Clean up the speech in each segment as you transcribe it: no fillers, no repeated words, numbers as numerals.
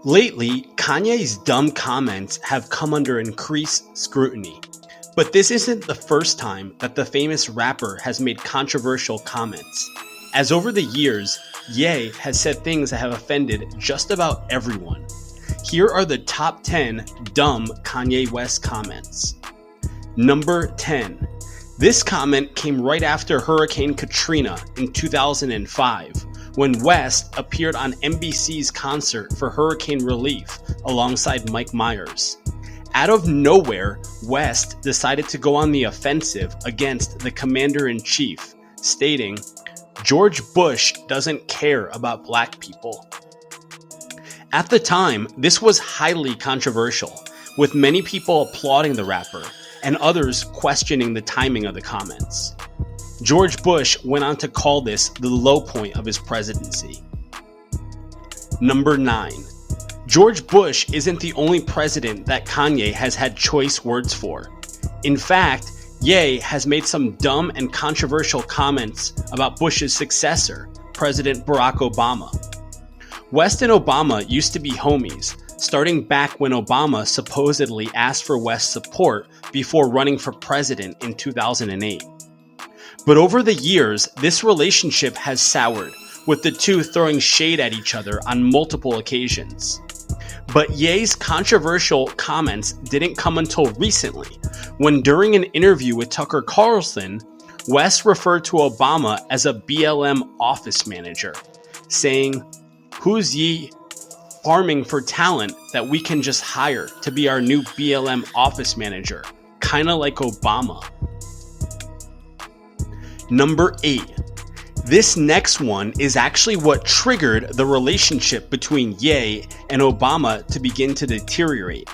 Lately, Kanye's dumb comments have come under increased scrutiny. But this isn't the first time that the famous rapper has made controversial comments, as over the years, Ye has said things that have offended just about everyone. Here are the top 10 dumb Kanye West comments. Number 10. This comment came right after Hurricane Katrina in 2005, when West appeared on NBC's concert for hurricane relief alongside Mike Myers. Out of nowhere, West decided to go on the offensive against the commander-in-chief, stating, "George Bush doesn't care about black people." At the time, this was highly controversial, with many people applauding the rapper and others questioning the timing of the comments. George Bush went on to call this the low point of his presidency. Number 9. George Bush isn't the only president that Kanye has had choice words for. In fact, Ye has made some dumb and controversial comments about Bush's successor, President Barack Obama. West and Obama used to be homies, starting back when Obama supposedly asked for West's support before running for president in 2008. But over the years, this relationship has soured, with the two throwing shade at each other on multiple occasions. But Ye's controversial comments didn't come until recently, when during an interview with Tucker Carlson, West referred to Obama as a BLM office manager, saying, "Who's ye farming for talent that we can just hire to be our new BLM office manager, kinda like Obama." Number 8. This next one is actually what triggered the relationship between Ye and Obama to begin to deteriorate,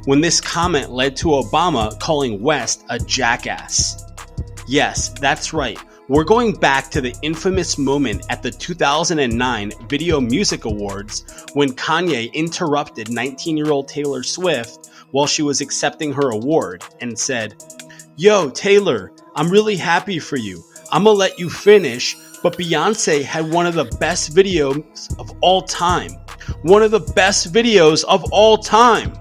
when this comment led to Obama calling West a jackass. Yes, that's right. We're going back to the infamous moment at the 2009 Video Music Awards when Kanye interrupted 19-year-old Taylor Swift while she was accepting her award and said, "Yo, Taylor, I'm really happy for you. I'ma let you finish, but Beyonce had one of the best videos of all time. One of the best videos of all time."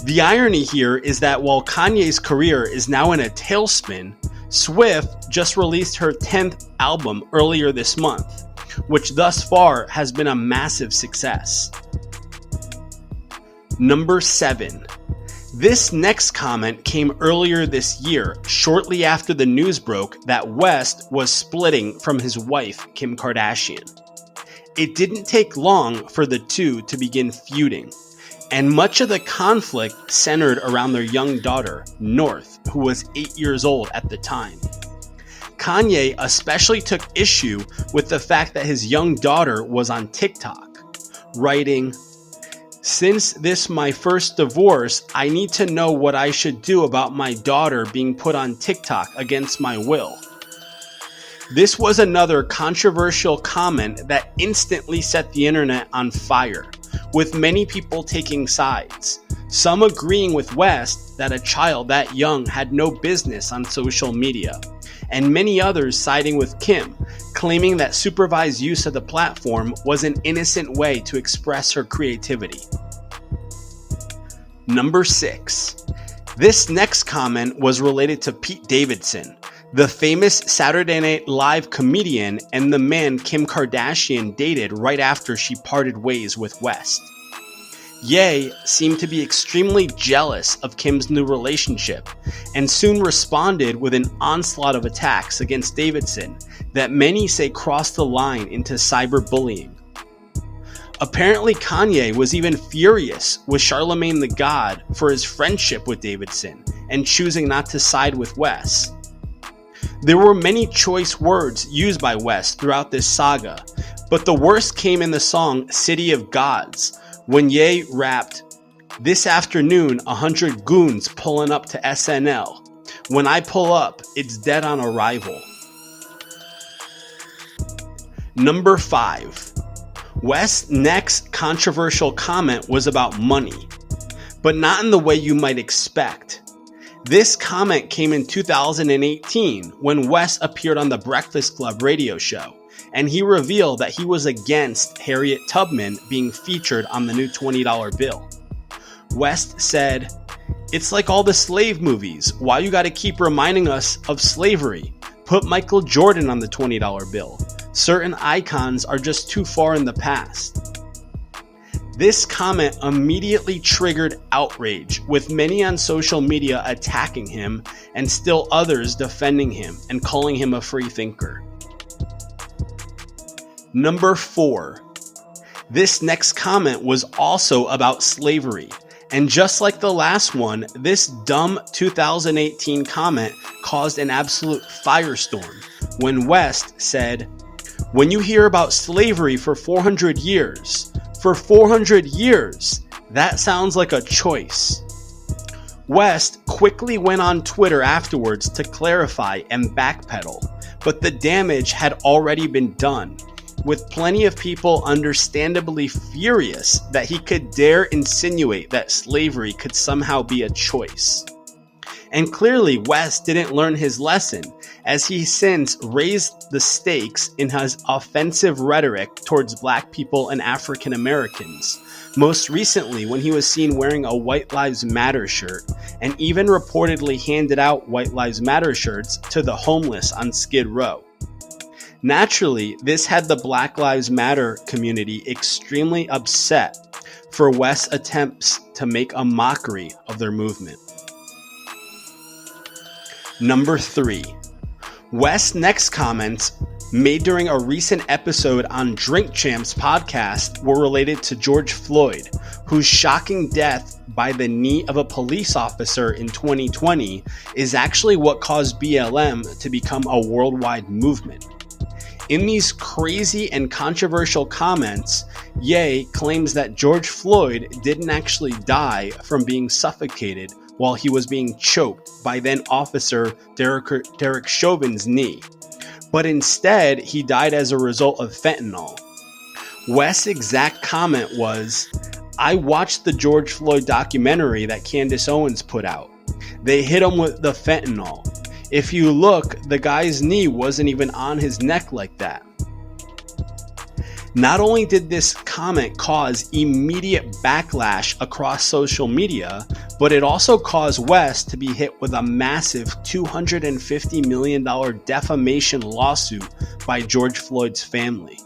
The irony here is that while Kanye's career is now in a tailspin, Swift just released her 10th album earlier this month, which thus far has been a massive success. Number 7. This next comment came earlier this year, shortly after the news broke that West was splitting from his wife, Kim Kardashian. It didn't take long for the two to begin feuding, and much of the conflict centered around their young daughter, North, who was 8 years old at the time. Kanye especially took issue with the fact that his young daughter was on TikTok, writing, "Since this my first divorce, I need to know what I should do about my daughter being put on TikTok against my will." This was another controversial comment that instantly set the internet on fire, with many people taking sides, some agreeing with West that a child that young had no business on social media, and many others siding with Kim, claiming that supervised use of the platform was an innocent way to express her creativity. Number 6. This next comment was related to Pete Davidson, the famous Saturday Night Live comedian and the man Kim Kardashian dated right after she parted ways with West. Ye seemed to be extremely jealous of Kim's new relationship and soon responded with an onslaught of attacks against Davidson that many say crossed the line into cyberbullying. Apparently, Kanye was even furious with Charlemagne the God for his friendship with Davidson and choosing not to side with West. There were many choice words used by West throughout this saga, but the worst came in the song City of Gods, when Ye rapped, "This afternoon, 100 goons pulling up to SNL. When I pull up, it's dead on arrival." Number 5. West's next controversial comment was about money, but not in the way you might expect. This comment came in 2018 when West appeared on the Breakfast Club radio show and he revealed that he was against Harriet Tubman being featured on the new $20 bill. West said, "It's like all the slave movies. Why you gotta keep reminding us of slavery? Put Michael Jordan on the $20 bill. Certain icons are just too far in the past." This comment immediately triggered outrage, with many on social media attacking him and still others defending him and calling him a free thinker. Number 4. This next comment was also about slavery. And just like the last one, this dumb 2018 comment caused an absolute firestorm when West said, "When you hear about slavery for 400 years, that sounds like a choice." West quickly went on Twitter afterwards to clarify and backpedal, but the damage had already been done, with plenty of people understandably furious that he could dare insinuate that slavery could somehow be a choice. And clearly West didn't learn his lesson, as he since raised the stakes in his offensive rhetoric towards black people and African Americans, most recently when he was seen wearing a White Lives Matter shirt, and even reportedly handed out White Lives Matter shirts to the homeless on Skid Row. Naturally, this had the Black Lives Matter community extremely upset for West's attempts to make a mockery of their movement. Number 3. West's next comments, made during a recent episode on Drink Champs podcast, were related to George Floyd, whose shocking death by the knee of a police officer in 2020 is actually what caused BLM to become a worldwide movement. In these crazy and controversial comments, Ye claims that George Floyd didn't actually die from being suffocated while he was being choked by then officer Derek Chauvin's knee, but instead he died as a result of fentanyl. West's exact comment was, "I watched the George Floyd documentary that Candace Owens put out. They hit him with the fentanyl. If you look, the guy's knee wasn't even on his neck like that." Not only did this comment cause immediate backlash across social media, but it also caused West to be hit with a massive $250 million defamation lawsuit by George Floyd's family.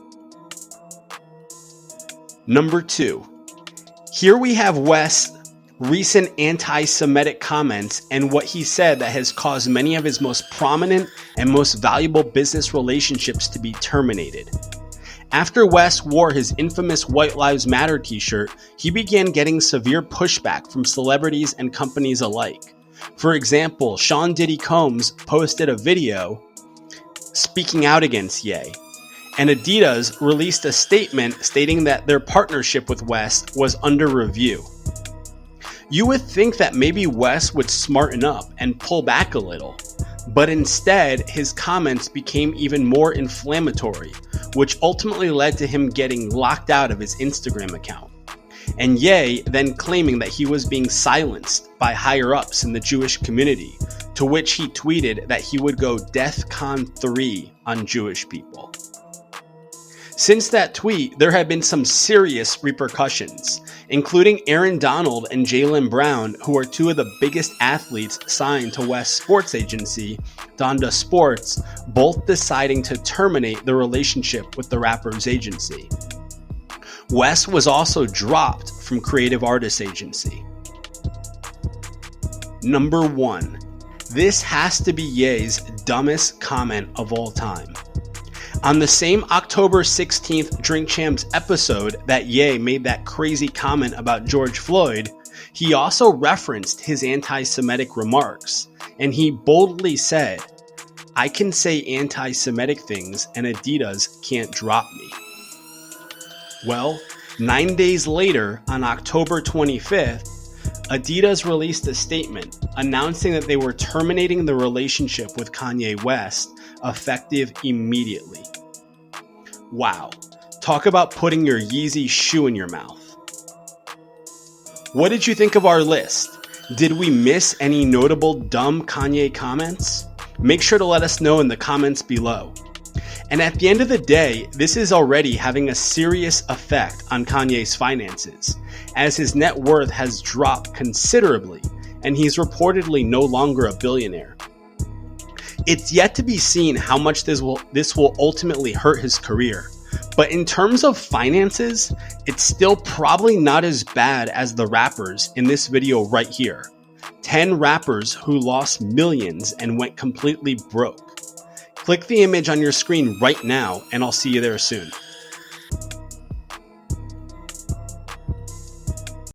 Number 2. Here we have West's recent anti-Semitic comments and what he said that has caused many of his most prominent and most valuable business relationships to be terminated. After West wore his infamous White Lives Matter t-shirt, he began getting severe pushback from celebrities and companies alike. For example, Sean Diddy Combs posted a video speaking out against Ye, and Adidas released a statement stating that their partnership with West was under review. You would think that maybe West would smarten up and pull back a little, but instead his comments became even more inflammatory, which ultimately led to him getting locked out of his Instagram account, and Ye then claiming that he was being silenced by higher-ups in the Jewish community, to which he tweeted that he would go DEFCON 3 on Jewish people. Since that tweet, there have been some serious repercussions, including Aaron Donald and Jaylen Brown, who are two of the biggest athletes signed to West's sports agency, Donda Sports, both deciding to terminate the relationship with the rapper's agency. West was also dropped from Creative Artists Agency. Number 1. This has to be Ye's dumbest comment of all time. On the same October 16th Drink Champs episode that Ye made that crazy comment about George Floyd, he also referenced his anti-Semitic remarks, and he boldly said, "I can say anti-Semitic things and Adidas can't drop me." Well, 9 days later, on October 25th, Adidas released a statement announcing that they were terminating the relationship with Kanye West, effective immediately. Wow, talk about putting your Yeezy shoe in your mouth. What did you think of our list? Did we miss any notable dumb Kanye comments? Make sure to let us know in the comments below. And at the end of the day, this is already having a serious effect on Kanye's finances, as his net worth has dropped considerably, and he's reportedly no longer a billionaire. It's yet to be seen how much this will ultimately hurt his career, but in terms of finances, it's still probably not as bad as the rappers in this video right here. 10 rappers who lost millions and went completely broke. Click the image on your screen right now, and I'll see you there soon.